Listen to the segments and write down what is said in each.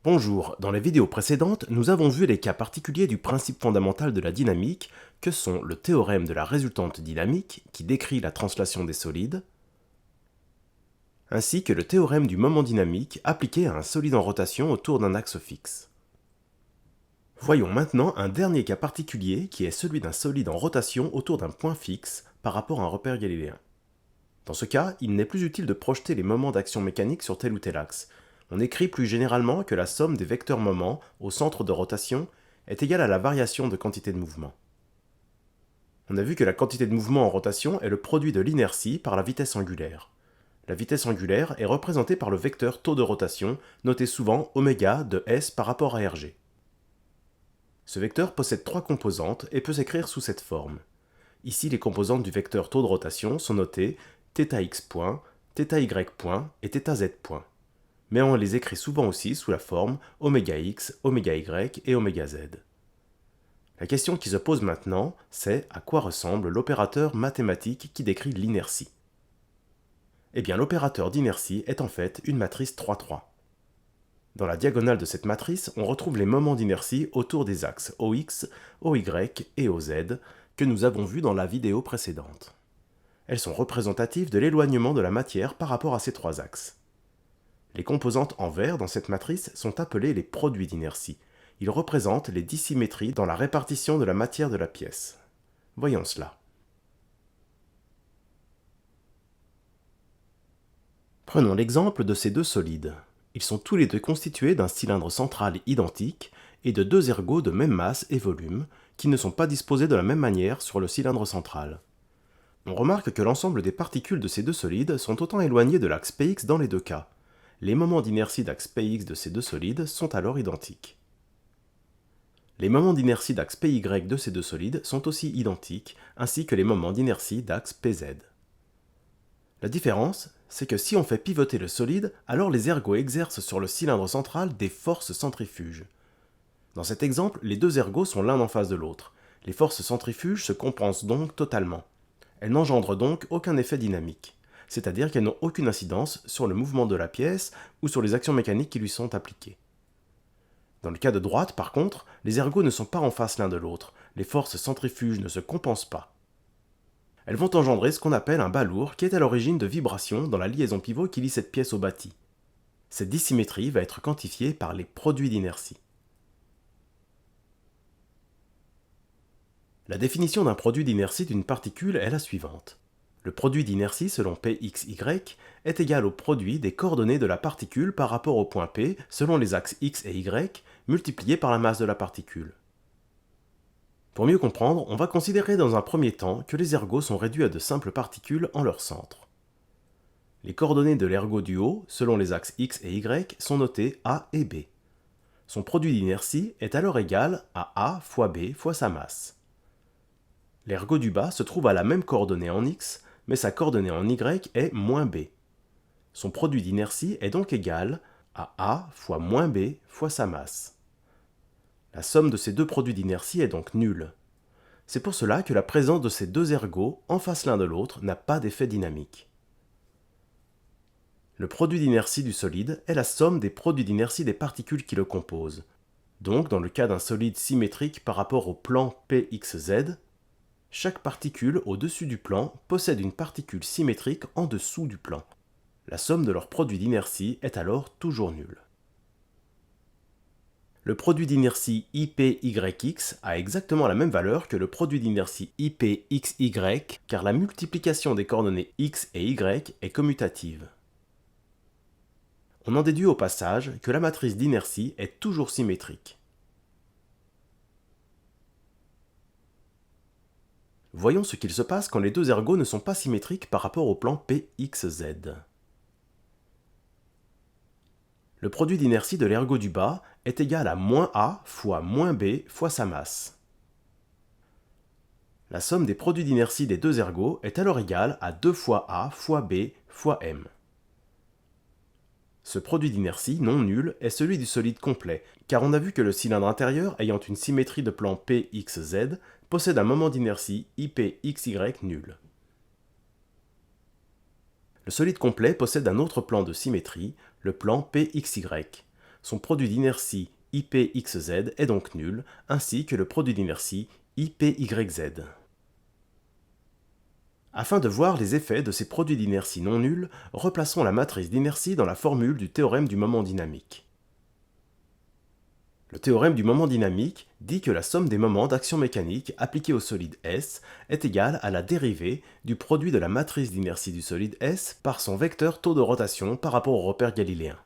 Bonjour, dans les vidéos précédentes, nous avons vu les cas particuliers du principe fondamental de la dynamique, que sont le théorème de la résultante dynamique, qui décrit la translation des solides, ainsi que le théorème du moment dynamique appliqué à un solide en rotation autour d'un axe fixe. Voyons maintenant un dernier cas particulier qui est celui d'un solide en rotation autour d'un point fixe par rapport à un repère galiléen. Dans ce cas, il n'est plus utile de projeter les moments d'action mécanique sur tel ou tel axe. On écrit plus généralement que la somme des vecteurs moments au centre de rotation est égale à la variation de quantité de mouvement. On a vu que la quantité de mouvement en rotation est le produit de l'inertie par la vitesse angulaire. La vitesse angulaire est représentée par le vecteur taux de rotation, noté souvent ω de s par rapport à rg. Ce vecteur possède trois composantes et peut s'écrire sous cette forme. Ici, les composantes du vecteur taux de rotation sont notées θx point, θy point et θz point. Mais on les écrit souvent aussi sous la forme ωx, ωy et ωz. La question qui se pose maintenant, c'est à quoi ressemble l'opérateur mathématique qui décrit l'inertie. Eh bien, l'opérateur d'inertie est en fait une matrice 3-3. Dans la diagonale de cette matrice, on retrouve les moments d'inertie autour des axes OX, OY et OZ que nous avons vus dans la vidéo précédente. Elles sont représentatives de l'éloignement de la matière par rapport à ces trois axes. Les composantes en vert dans cette matrice sont appelées les produits d'inertie. Ils représentent les dissymétries dans la répartition de la matière de la pièce. Voyons cela. Prenons l'exemple de ces deux solides. Ils sont tous les deux constitués d'un cylindre central identique et de deux ergots de même masse et volume qui ne sont pas disposés de la même manière sur le cylindre central. On remarque que l'ensemble des particules de ces deux solides sont autant éloignées de l'axe Px dans les deux cas. Les moments d'inertie d'axe Px de ces deux solides sont alors identiques. Les moments d'inertie d'axe Py de ces deux solides sont aussi identiques, ainsi que les moments d'inertie d'axe Pz. La différence, c'est que si on fait pivoter le solide, alors les ergots exercent sur le cylindre central des forces centrifuges. Dans cet exemple, les deux ergots sont l'un en face de l'autre. Les forces centrifuges se compensent donc totalement. Elles n'engendrent donc aucun effet dynamique, c'est-à-dire qu'elles n'ont aucune incidence sur le mouvement de la pièce ou sur les actions mécaniques qui lui sont appliquées. Dans le cas de droite, par contre, les ergots ne sont pas en face l'un de l'autre, les forces centrifuges ne se compensent pas. Elles vont engendrer ce qu'on appelle un bas lourd qui est à l'origine de vibrations dans la liaison pivot qui lie cette pièce au bâti. Cette dissymétrie va être quantifiée par les produits d'inertie. La définition d'un produit d'inertie d'une particule est la suivante. Le produit d'inertie selon Pxy est égal au produit des coordonnées de la particule par rapport au point P selon les axes x et y multiplié par la masse de la particule. Pour mieux comprendre, on va considérer dans un premier temps que les ergots sont réduits à de simples particules en leur centre. Les coordonnées de l'ergot du haut, selon les axes x et y, sont notées A et B. Son produit d'inertie est alors égal à A fois B fois sa masse. L'ergot du bas se trouve à la même coordonnée en x, mais sa coordonnée en y est moins b. Son produit d'inertie est donc égal à A fois moins b fois sa masse. La somme de ces deux produits d'inertie est donc nulle. C'est pour cela que la présence de ces deux ergots en face l'un de l'autre n'a pas d'effet dynamique. Le produit d'inertie du solide est la somme des produits d'inertie des particules qui le composent. Donc, dans le cas d'un solide symétrique par rapport au plan Pxz, chaque particule au-dessus du plan possède une particule symétrique en dessous du plan. La somme de leurs produits d'inertie est alors toujours nulle. Le produit d'inertie IPYX a exactement la même valeur que le produit d'inertie IPXY car la multiplication des coordonnées x et y est commutative. On en déduit au passage que la matrice d'inertie est toujours symétrique. Voyons ce qu'il se passe quand les deux ergots ne sont pas symétriques par rapport au plan Pxz. Le produit d'inertie de l'ergot du bas est égal à moins A fois moins B fois sa masse. La somme des produits d'inertie des deux ergots est alors égale à 2 fois A fois B fois m. Ce produit d'inertie non nul est celui du solide complet, car on a vu que le cylindre intérieur ayant une symétrie de plan Pxz possède un moment d'inertie IPXY nul. Le solide complet possède un autre plan de symétrie, le plan PXY. Son produit d'inertie IPXZ est donc nul, ainsi que le produit d'inertie IPYZ. Afin de voir les effets de ces produits d'inertie non nuls, replaçons la matrice d'inertie dans la formule du théorème du moment dynamique. Le théorème du moment dynamique dit que la somme des moments d'action mécanique appliqués au solide S est égale à la dérivée du produit de la matrice d'inertie du solide S par son vecteur taux de rotation par rapport au repère galiléen.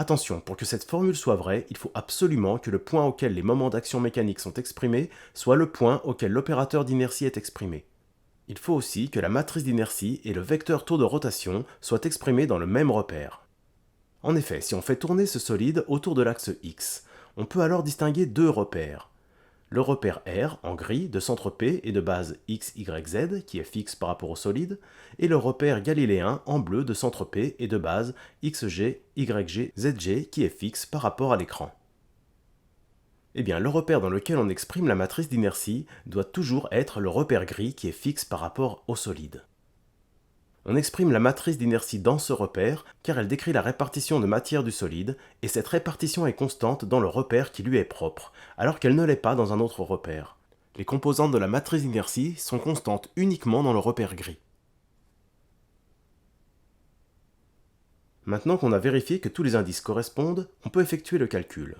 Attention, pour que cette formule soit vraie, il faut absolument que le point auquel les moments d'action mécanique sont exprimés soit le point auquel l'opérateur d'inertie est exprimé. Il faut aussi que la matrice d'inertie et le vecteur taux de rotation soient exprimés dans le même repère. En effet, si on fait tourner ce solide autour de l'axe X, on peut alors distinguer deux repères. Le repère R, en gris, de centre P et de base X, Y, Z, qui est fixe par rapport au solide, et le repère galiléen, en bleu, de centre P et de base XG, YG, ZG, qui est fixe par rapport à l'écran. Eh bien, le repère dans lequel on exprime la matrice d'inertie doit toujours être le repère gris qui est fixe par rapport au solide. On exprime la matrice d'inertie dans ce repère car elle décrit la répartition de matière du solide et cette répartition est constante dans le repère qui lui est propre, alors qu'elle ne l'est pas dans un autre repère. Les composantes de la matrice d'inertie sont constantes uniquement dans le repère gris. Maintenant qu'on a vérifié que tous les indices correspondent, on peut effectuer le calcul.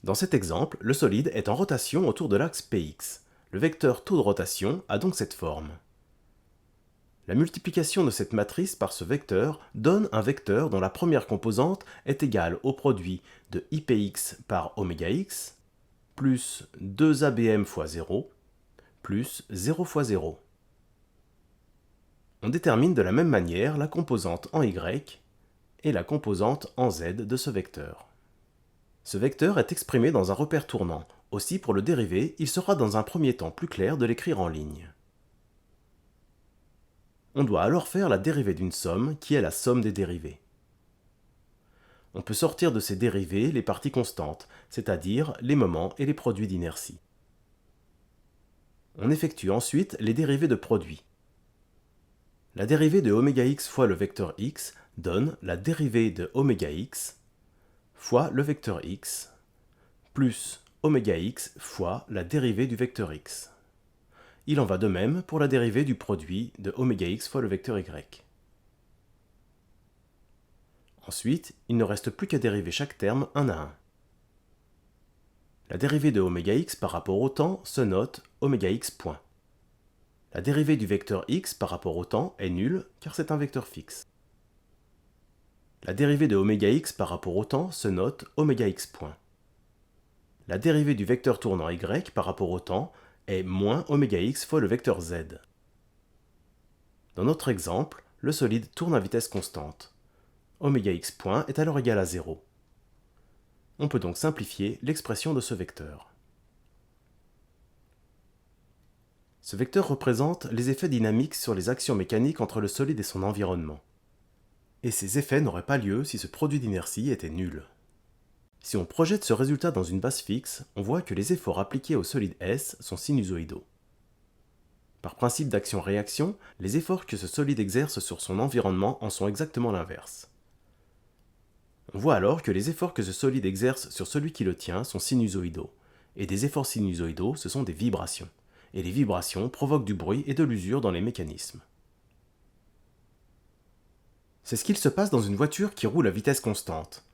Dans cet exemple, le solide est en rotation autour de l'axe Px. Le vecteur taux de rotation a donc cette forme. La multiplication de cette matrice par ce vecteur donne un vecteur dont la première composante est égale au produit de IPX par ωx, plus 2ABM fois 0, plus 0 fois 0. On détermine de la même manière la composante en Y et la composante en Z de ce vecteur. Ce vecteur est exprimé dans un repère tournant. Aussi, pour le dériver, il sera dans un premier temps plus clair de l'écrire en ligne. On doit alors faire la dérivée d'une somme qui est la somme des dérivées. On peut sortir de ces dérivées les parties constantes, c'est-à-dire les moments et les produits d'inertie. On effectue ensuite les dérivées de produits. La dérivée de ωx fois le vecteur x donne la dérivée de ωx fois le vecteur x plus ωx fois la dérivée du vecteur x. Il en va de même pour la dérivée du produit de ωx fois le vecteur y. Ensuite, il ne reste plus qu'à dériver chaque terme un à un. La dérivée de ωx par rapport au temps se note ωx point. La dérivée du vecteur x par rapport au temps est nulle car c'est un vecteur fixe. La dérivée de ωx par rapport au temps se note ωx point. La dérivée du vecteur tournant y par rapport au temps est moins ωx fois le vecteur z. Dans notre exemple, le solide tourne à vitesse constante. ωx point est alors égal à 0. On peut donc simplifier l'expression de ce vecteur. Ce vecteur représente les effets dynamiques sur les actions mécaniques entre le solide et son environnement. Et ces effets n'auraient pas lieu si ce produit d'inertie était nul. Si on projette ce résultat dans une base fixe, on voit que les efforts appliqués au solide S sont sinusoïdaux. Par principe d'action-réaction, les efforts que ce solide exerce sur son environnement en sont exactement l'inverse. On voit alors que les efforts que ce solide exerce sur celui qui le tient sont sinusoïdaux, et des efforts sinusoïdaux, ce sont des vibrations, et les vibrations provoquent du bruit et de l'usure dans les mécanismes. C'est ce qu'il se passe dans une voiture qui roule à vitesse constante.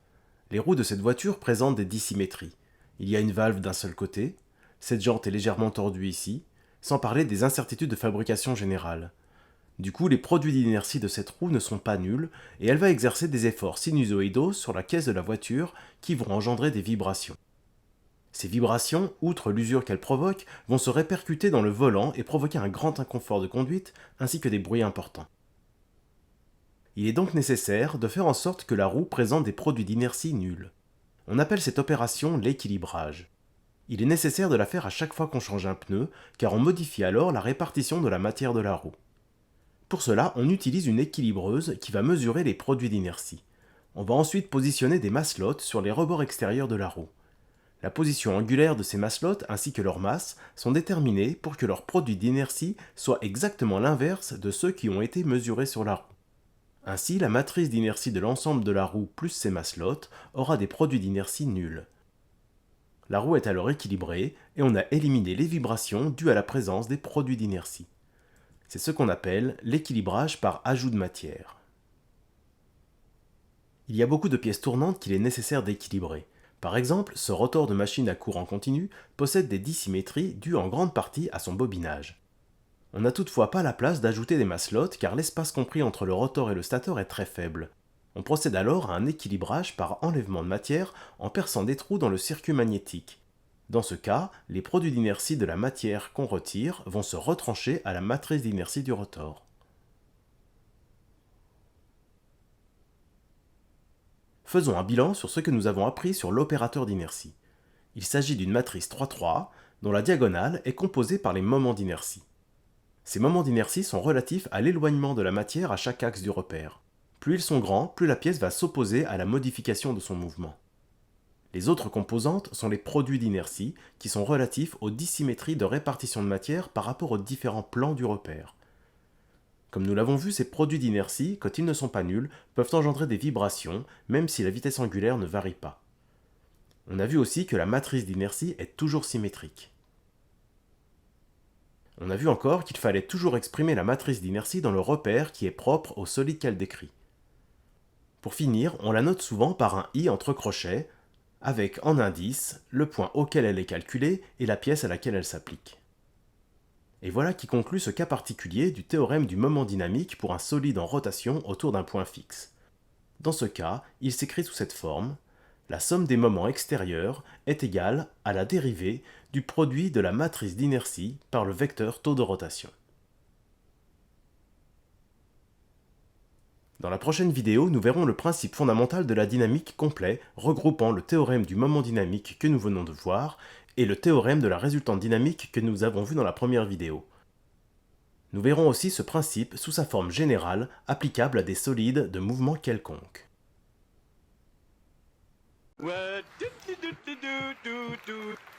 Les roues de cette voiture présentent des dissymétries. Il y a une valve d'un seul côté, cette jante est légèrement tordue ici, sans parler des incertitudes de fabrication générale. Du coup, les produits d'inertie de cette roue ne sont pas nuls, et elle va exercer des efforts sinusoïdaux sur la caisse de la voiture qui vont engendrer des vibrations. Ces vibrations, outre l'usure qu'elles provoquent, vont se répercuter dans le volant et provoquer un grand inconfort de conduite, ainsi que des bruits importants. Il est donc nécessaire de faire en sorte que la roue présente des produits d'inertie nuls. On appelle cette opération l'équilibrage. Il est nécessaire de la faire à chaque fois qu'on change un pneu, car on modifie alors la répartition de la matière de la roue. Pour cela, on utilise une équilibreuse qui va mesurer les produits d'inertie. On va ensuite positionner des maslottes sur les rebords extérieurs de la roue. La position angulaire de ces maslottes ainsi que leur masse sont déterminées pour que leur produit d'inertie soit exactement l'inverse de ceux qui ont été mesurés sur la roue. Ainsi, la matrice d'inertie de l'ensemble de la roue plus ses maslottes aura des produits d'inertie nuls. La roue est alors équilibrée et on a éliminé les vibrations dues à la présence des produits d'inertie. C'est ce qu'on appelle l'équilibrage par ajout de matière. Il y a beaucoup de pièces tournantes qu'il est nécessaire d'équilibrer. Par exemple, ce rotor de machine à courant continu possède des dissymétries dues en grande partie à son bobinage. On n'a toutefois pas la place d'ajouter des maslottes car l'espace compris entre le rotor et le stator est très faible. On procède alors à un équilibrage par enlèvement de matière en perçant des trous dans le circuit magnétique. Dans ce cas, les produits d'inertie de la matière qu'on retire vont se retrancher à la matrice d'inertie du rotor. Faisons un bilan sur ce que nous avons appris sur l'opérateur d'inertie. Il s'agit d'une matrice 3,3 dont la diagonale est composée par les moments d'inertie. Ces moments d'inertie sont relatifs à l'éloignement de la matière à chaque axe du repère. Plus ils sont grands, plus la pièce va s'opposer à la modification de son mouvement. Les autres composantes sont les produits d'inertie, qui sont relatifs aux dissymétries de répartition de matière par rapport aux différents plans du repère. Comme nous l'avons vu, ces produits d'inertie, quand ils ne sont pas nuls, peuvent engendrer des vibrations, même si la vitesse angulaire ne varie pas. On a vu aussi que la matrice d'inertie est toujours symétrique. On a vu encore qu'il fallait toujours exprimer la matrice d'inertie dans le repère qui est propre au solide qu'elle décrit. Pour finir, on la note souvent par un i entre crochets, avec en indice le point auquel elle est calculée et la pièce à laquelle elle s'applique. Et voilà qui conclut ce cas particulier du théorème du moment dynamique pour un solide en rotation autour d'un point fixe. Dans ce cas, il s'écrit sous cette forme: la somme des moments extérieurs est égale à la dérivée du produit de la matrice d'inertie par le vecteur taux de rotation. Dans la prochaine vidéo, nous verrons le principe fondamental de la dynamique complet, regroupant le théorème du moment dynamique que nous venons de voir et le théorème de la résultante dynamique que nous avons vu dans la première vidéo. Nous verrons aussi ce principe sous sa forme générale applicable à des solides de mouvement quelconque. What do do do do do do do.